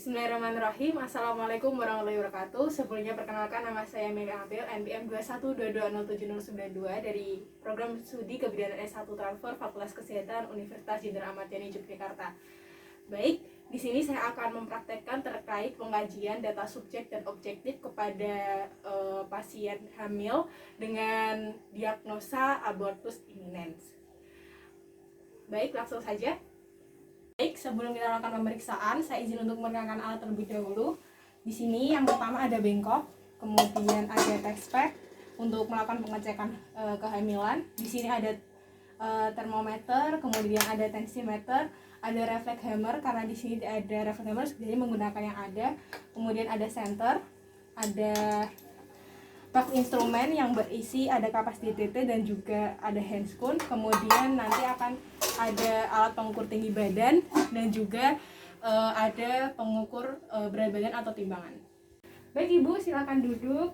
Bismillahirrahmanirrahim. Assalamualaikum warahmatullahi wabarakatuh. Sebelumnya perkenalkan, nama saya Mega Abel, NPM 212207092 dari program studi kebidanan S1 Transfer Fakultas Kesehatan Universitas Jenderal Ahmad Yani Yogyakarta. Baik, di sini saya akan mempraktekkan terkait pengajian data subjek dan objektif kepada pasien hamil dengan diagnosa abortus imminens. Baik, langsung saja. Baik, sebelum kita lakukan pemeriksaan, saya izin untuk memerkenalkan alat terlebih dahulu. Di sini yang pertama ada bengkok, kemudian ada text pack untuk melakukan pengecekan kehamilan. Di sini ada termometer, kemudian ada tensimeter, ada reflex hammer karena di sini ada reflex hammer, jadi menggunakan yang ada. Kemudian ada center, ada box instrumen yang berisi ada kapas DTT dan juga ada handscoon. Kemudian nanti akan ada alat pengukur tinggi badan dan juga ada pengukur berat badan atau timbangan. Baik Ibu, silakan duduk.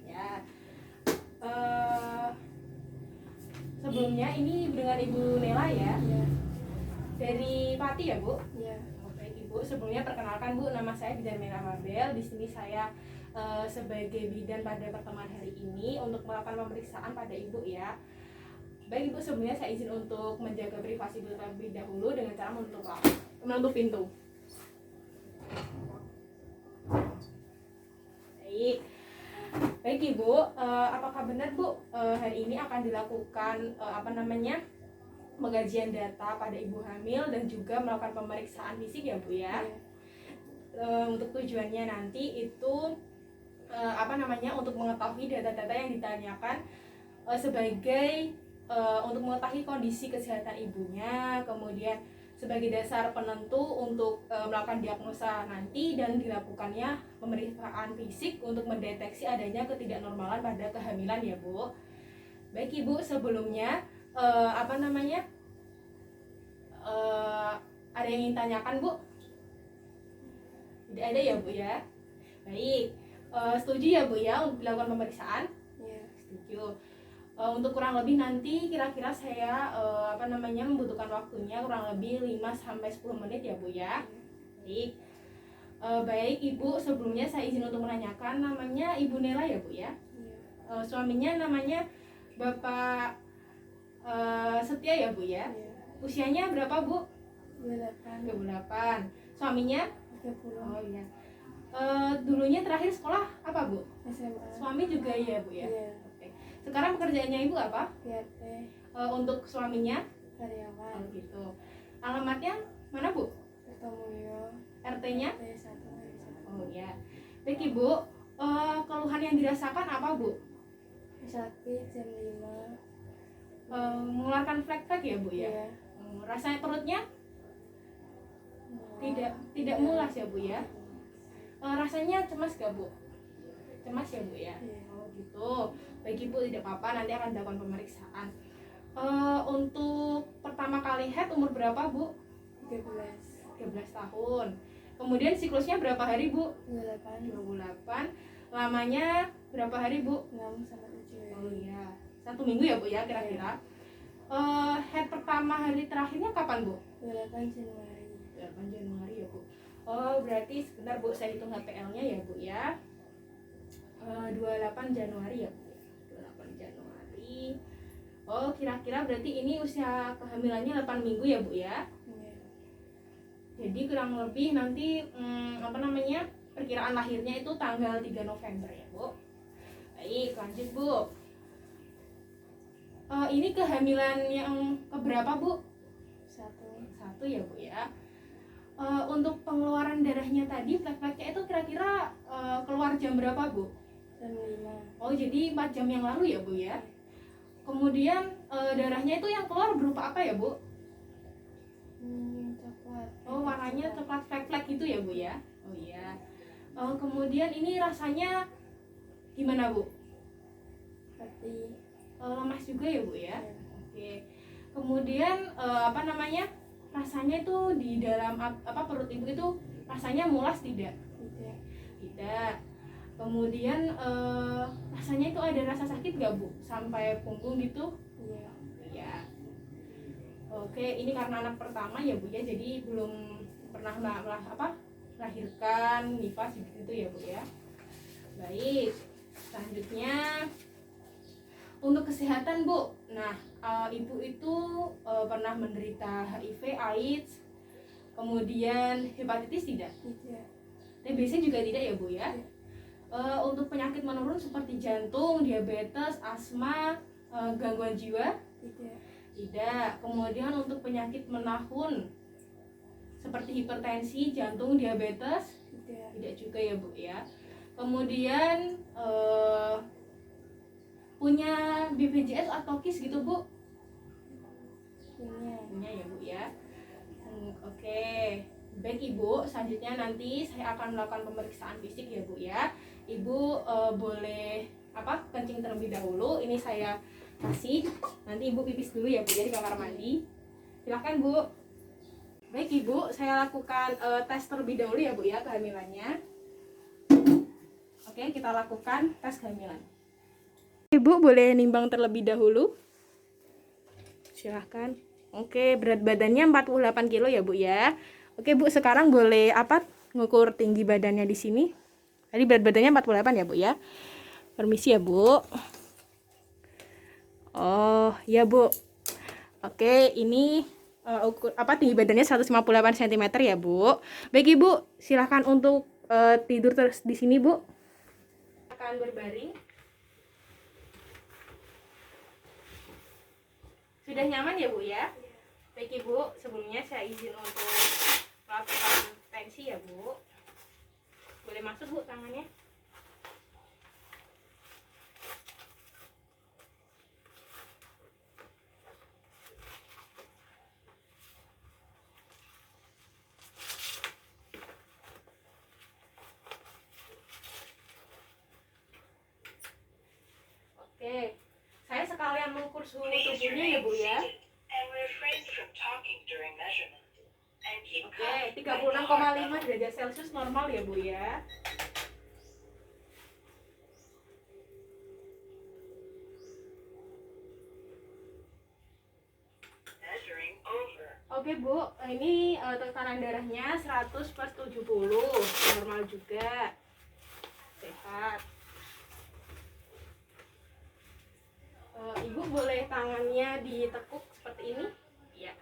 Ya. Sebelumnya ini dengan Ibu Nela ya. Ya. Dari Pati ya Bu? Ya. Baik Ibu, sebelumnya perkenalkan Bu, nama saya Bidan Mela Mabel. Di sini saya sebagai bidan pada pertemuan hari ini untuk melakukan pemeriksaan pada Ibu ya. Baik Ibu, sebelumnya saya izin untuk menjaga privasi terlebih dahulu dengan cara menutup pintu. Baik Ibu, apakah benar Bu hari ini akan dilakukan pengajian data pada ibu hamil dan juga melakukan pemeriksaan fisik ya Bu ya? Untuk tujuannya nanti itu untuk mengetahui data-data yang ditanyakan sebagai untuk mengetahui kondisi kesehatan ibunya, kemudian sebagai dasar penentu untuk melakukan diagnosa nanti dan dilakukannya pemeriksaan fisik untuk mendeteksi adanya ketidaknormalan pada kehamilan ya Bu. Baik Ibu, sebelumnya ada yang ingin tanyakan Bu? Tidak ada ya Bu ya? Baik. Setuju ya Bu ya untuk dilakukan pemeriksaan? Ya. Setuju. Untuk kurang lebih nanti kira-kira saya membutuhkan waktunya kurang lebih 5-10 menit ya Bu ya. Baik. Baik Ibu, sebelumnya saya izin untuk menanyakan, namanya Ibu Nela ya Bu ya? Ya. Suaminya namanya Bapak Setia ya Bu ya? Ya. Usianya berapa Bu? 28. 28. Suaminya? 30. Oh iya. Dulunya terakhir sekolah apa Bu? SMA. Suami juga ya Bu ya? Ya. Oke. Sekarang pekerjaannya Ibu apa? PRT. Untuk suaminya? Karyawan. Oh gitu. Alamatnya mana Bu? Kertomulyo. RT-nya? RT 1. Oh ya. Baik Ibu, keluhan yang dirasakan apa Bu? Sakit jam 5. Mengeluarkan flek-flek ya Bu ya? Ya. Rasanya perutnya? Tidak Ya. mulas ya Bu ya? Rasanya cemas gak Bu? Cemas ya Bu ya? Ya. Oh gitu. Baik Ibu, tidak apa-apa, nanti akan dilakukan pemeriksaan. Untuk pertama kali head umur berapa Bu? 13. 13 tahun. Kemudian siklusnya berapa hari Bu? 28. 28. Lamanya berapa hari Bu? 6 sampai 7 Oh iya, 1 minggu ya Bu ya kira-kira. Head pertama hari terakhirnya kapan Bu? 28 Januari. 8 Januari ya Bu. Oh berarti sebentar Bu, saya hitung HPL-nya ya Bu ya. 28 Januari ya Bu. 28 Januari. Oh kira-kira berarti ini usia kehamilannya 8 minggu ya Bu ya. Ya. Jadi kurang lebih nanti perkiraan lahirnya itu tanggal 3 November ya Bu. Baik, lanjut Bu. Ini kehamilan yang keberapa Bu? 1. 1 ya Bu ya. Untuk pengeluaran darahnya tadi, flek-fleknya itu kira-kira keluar jam berapa Bu? Jam 5. Oh jadi 4 jam yang lalu ya Bu ya. Kemudian darahnya itu yang keluar berupa apa ya Bu? Coklat. Oh warnanya coklat flek-flek gitu ya Bu ya. Oh iya. Kemudian ini rasanya gimana Bu? Seperti Lemas juga ya Bu ya. ya. Oke. Kemudian rasanya itu di dalam perut Ibu itu rasanya mulas tidak? Tidak. Tidak. Kemudian rasanya itu ada rasa sakit gak Bu? Sampai punggung gitu? Iya. Iya. Oke, ini karena anak pertama ya Bu ya, jadi belum pernah melahirkan, nifas gitu ya Bu ya. Baik, selanjutnya untuk kesehatan Bu. Nah, ibu itu pernah menderita HIV, AIDS, kemudian hepatitis tidak? Tidak. TBC juga tidak ya Bu ya? Tidak. Untuk penyakit menurun seperti jantung, diabetes, asma, gangguan jiwa? Tidak. Tidak. Kemudian untuk penyakit menahun seperti hipertensi, jantung, diabetes? Tidak. Tidak juga ya Bu ya. Kemudian punya BPJS atau KIS gitu Bu? Punya ya Bu ya. Oke. Baik Ibu, selanjutnya nanti saya akan melakukan pemeriksaan fisik ya Bu ya. Ibu boleh kencing terlebih dahulu. Ini saya kasih. Nanti Ibu pipis dulu ya Bu ya di kamar mandi. Silahkan Bu. Baik Ibu, saya lakukan tes terlebih dahulu ya Bu ya kehamilannya. Oke, kita lakukan tes kehamilan. Ibu boleh nimbang terlebih dahulu. Silahkan. Oke, berat badannya 48 kilo ya Bu ya. Oke Bu, sekarang boleh ngukur tinggi badannya di sini. Tadi berat badannya 48 ya Bu ya. Permisi ya Bu. Oh ya Bu. Oke, ini tinggi badannya 158 cm ya Bu. Baik Ibu, silahkan untuk tidur terus di sini Bu. Akan berbaring. Sudah nyaman ya Bu ya? Baik Ibu, sebelumnya saya izin untuk melakukan tensi ya Bu. Boleh masuk Bu tangannya. Oke, saya sekalian mengukur suhu tubuhnya ya Bu ya. Oke, 36,5 derajat Celcius normal ya Bu ya. Oke Bu, ini tekanan darahnya 100/70, normal juga, sehat. Ibu boleh tangannya ditekuk seperti ini? Iya,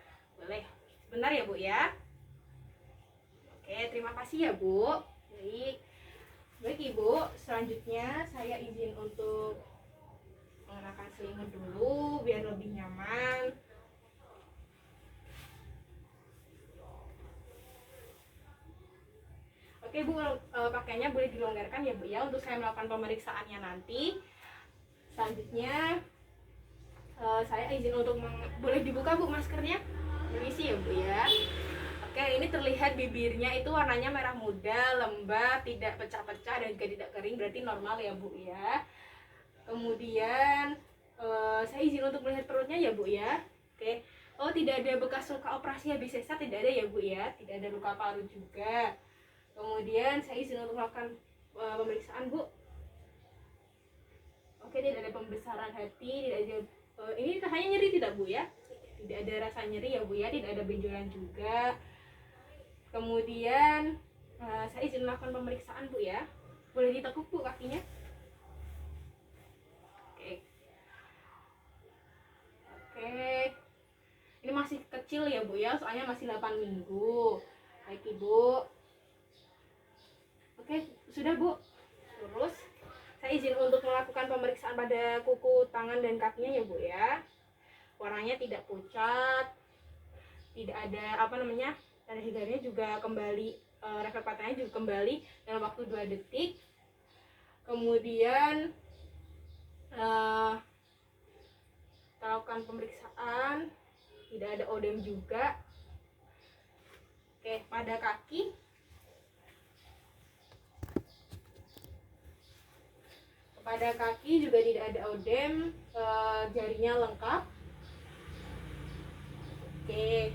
boleh. Sebentar ya Bu ya. Oke, terima kasih ya Bu. Baik Ibu, selanjutnya saya izin untuk mengenakan selimut dulu biar lebih nyaman. Oke Bu, pakaiannya boleh dilonggarkan ya Bu ya untuk saya melakukan pemeriksaannya nanti. Selanjutnya saya izin untuk boleh dibuka Bu maskernya. Permisi ya Bu ya. Oke, ini terlihat bibirnya itu warnanya merah muda, lembab, tidak pecah-pecah dan juga tidak kering, berarti normal ya Bu ya. Kemudian saya izin untuk melihat perutnya ya Bu ya. Oke. Oh, tidak ada bekas luka operasi habis sesar, tidak ada ya Bu ya. Tidak ada luka paru juga. Kemudian saya izin untuk melakukan pemeriksaan Bu. Oke, tidak ada pembesaran hati, tidak ada ini hanya nyeri tidak Bu ya? Tidak ada rasa nyeri ya Bu ya, tidak ada benjolan juga. Kemudian saya izin melakukan pemeriksaan Bu ya. Boleh ditekuk Bu kakinya? Oke. Oke. Ini masih kecil ya Bu ya, soalnya masih 8 minggu. Baik Ibu. Oke, sudah Bu. Terus saya izin untuk melakukan pemeriksaan pada kuku tangan dan kakinya ya Bu ya. Warnanya tidak pucat, tidak ada tanda hidarnya juga kembali, refleks matanya juga kembali dalam waktu 2 detik. Kemudian kita lakukan pemeriksaan, tidak ada odem juga. Oke, pada kaki juga tidak ada odem, jarinya lengkap. Oke,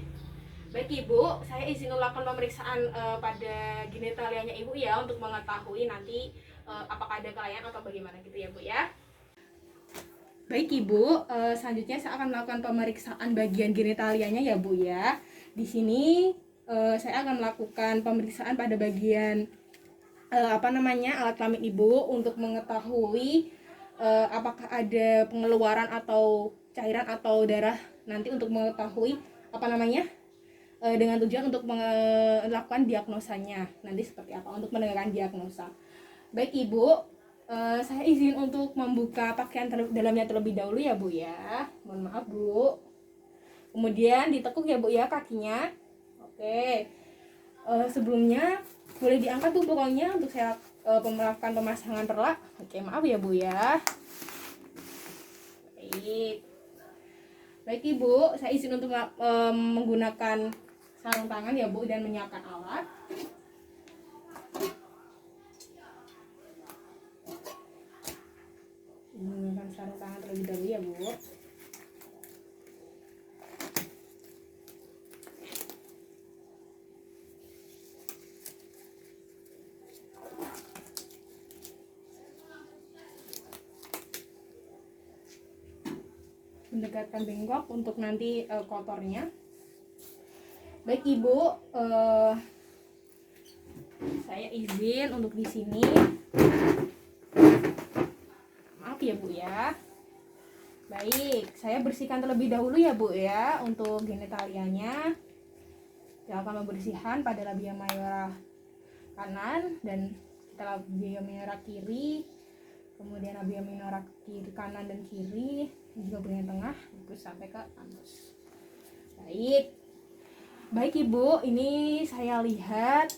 baik Ibu, saya izin melakukan pemeriksaan pada genitalianya Ibu ya, untuk mengetahui nanti apakah ada kelainan atau bagaimana gitu ya Bu ya. Baik Ibu, selanjutnya saya akan melakukan pemeriksaan bagian genitalianya ya Bu ya. Di sini saya akan melakukan pemeriksaan pada bagian alat kelamin ibu untuk mengetahui apakah ada pengeluaran atau cairan atau darah, nanti untuk mengetahui dengan tujuan untuk melakukan diagnosanya nanti seperti apa, untuk menegakkan diagnosa. Baik ibu, saya izin untuk membuka pakaian dalamnya terlebih dahulu ya bu ya. Mohon maaf bu. Kemudian ditekuk ya bu ya kakinya. Oke. Sebelumnya boleh diangkat bu pokoknya untuk saya melakukan pemasangan perlak. Oke, maaf ya bu ya. Baik ibu, saya izin untuk menggunakan sarung tangan ya bu dan menyiapkan alat. Menggunakan sarung tangan terlebih dahulu ya bu. Mendekatkan bengkok untuk nanti kotornya. Baik ibu, saya izin untuk di sini. Maaf ya bu ya. Baik, saya bersihkan terlebih dahulu ya bu ya untuk genitalianya. Dilakukan pembersihan pada labia mayora kanan dan kita labia mayora kiri, kemudian labia minora kiri, kanan dan kiri, juga bagian tengah, terus sampai ke anus. Baik ibu, ini saya lihat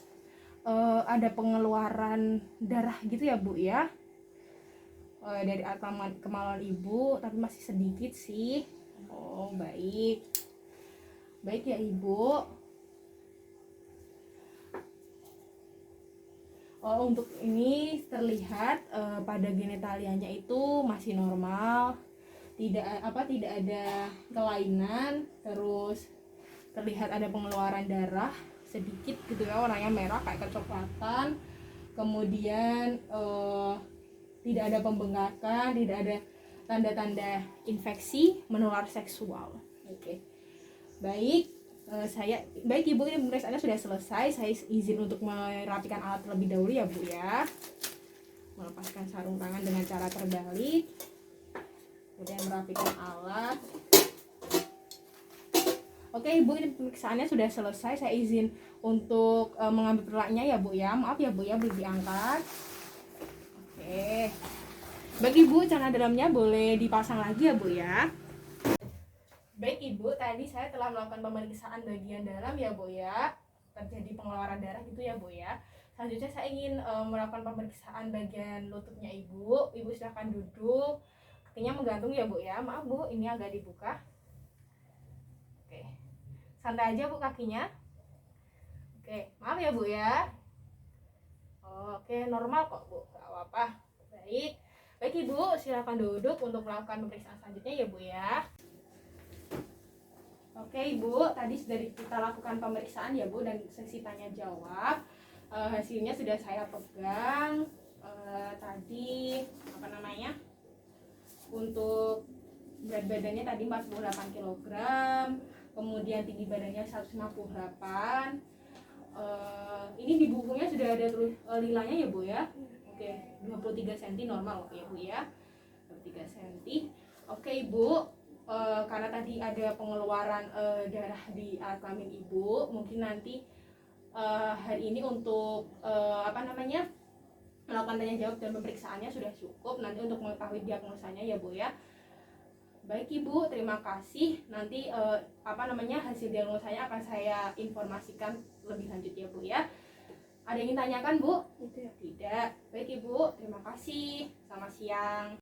ada pengeluaran darah gitu ya bu ya, dari alat kemaluan ibu, tapi masih sedikit sih. Oh baik ya ibu. Untuk ini terlihat pada genitalianya itu masih normal, tidak ada kelainan, terus terlihat ada pengeluaran darah sedikit gitu ya, warnanya merah kayak kecoklatan, kemudian tidak ada pembengkakan, tidak ada tanda-tanda infeksi menular seksual. Oke. Baik, baik ibu, ini pemeriksaannya sudah selesai. Saya izin untuk merapikan alat terlebih dahulu ya bu ya. Melepaskan sarung tangan dengan cara terbalik, kemudian merapikan alat. Oke ibu, ini pemeriksaannya sudah selesai. Saya izin untuk mengambil perlaknya ya bu ya. Maaf ya bu ya, boleh diangkat. Oke. Bagi ibu, celana dalamnya boleh dipasang lagi ya bu ya. Baik ibu, tadi saya telah melakukan pemeriksaan bagian dalam ya bu ya, terjadi pengeluaran darah gitu ya bu ya. Selanjutnya saya ingin melakukan pemeriksaan bagian lututnya ibu. Ibu silahkan duduk, kakinya menggantung ya bu ya. Maaf bu, ini agak dibuka. Oke, santai aja bu kakinya. Oke, maaf ya bu ya. Oke, normal kok bu, gak apa-apa. Baik ibu, silahkan duduk untuk melakukan pemeriksaan selanjutnya ya bu ya. Oke ibu, tadi sudah kita lakukan pemeriksaan ya bu, dan sesi tanya jawab. Hasilnya sudah saya pegang. Tadi untuk berat badannya tadi 48 kg, kemudian tinggi badannya 158. Ini di bukunya sudah ada lilanya ya bu ya. Oke, 23 cm normal ya bu ya, 23 cm. Oke ibu, karena tadi ada pengeluaran darah di alat kelamin ibu, mungkin nanti hari ini untuk melakukan tanya jawab dan pemeriksaannya sudah cukup. Nanti untuk mengetahui diagnosanya ya bu ya. Baik ibu, terima kasih. Nanti hasil diagnosanya akan saya informasikan lebih lanjut ya bu ya. Ada yang ingin tanyakan bu? Tidak. Baik ibu, terima kasih. Selamat siang.